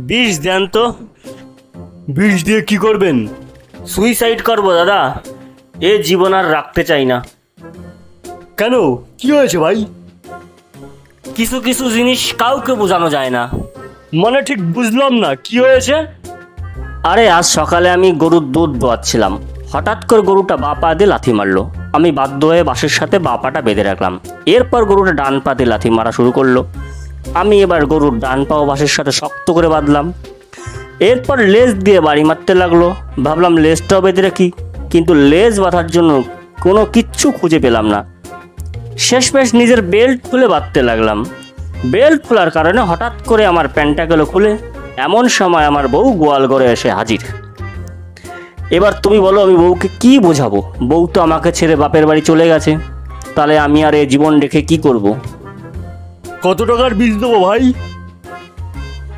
বিষ দেন তো। বিষ দিয়ে কি করবেন? সুইসাইড করবো দাদা, এ জীবন আর রাখতে চাই না। কেন, কি হয়েছে ভাই? কিছু কিছু জিনিস কাউকে বোঝানো যায় না। মানে ঠিক বুঝলাম না, কি হয়েছে? আরে আজ সকালে আমি গরুর দুধ দোয়াচ্ছিলাম, হঠাৎ করে গরুটা বাঁ পা দিয়ে লাথি মারলো। আমি বাধ্য হয়ে বাঁশের সাথে বাঁ পাটা বেঁধে রাখলাম। এরপর গরুটা ডান পা দিয়ে লাথি মারা শুরু করলো। আমি এবার গরুর ডান পাও বাঁশের সাথে শক্ত করে বাঁধলাম। এরপর লেজ দিয়ে বাড়ি মারতে লাগলো। ভাবলাম লেজটাও বেঁধে রাখি, কিন্তু লেজ বাঁধার জন্য কোনো কিচ্ছু খুঁজে পেলাম না। শেষমেশ নিজের বেল্ট খুলে বাঁধতে লাগলাম। বেল্ট খোলার কারণে হঠাৎ করে আমার প্যান্টটা গেল খুলে। এমন সময় আমার বউ গোয়াল ঘরে এসে হাজির। এবার তুমি বলো আমি বউকে কি বোঝাবো? বউ তো আমাকে ছেড়ে বাপের বাড়ি চলে গেছে, তাহলে আমি আর এ জীবন রেখে কি করব? কত টাকার বিষ দেবো ভাই?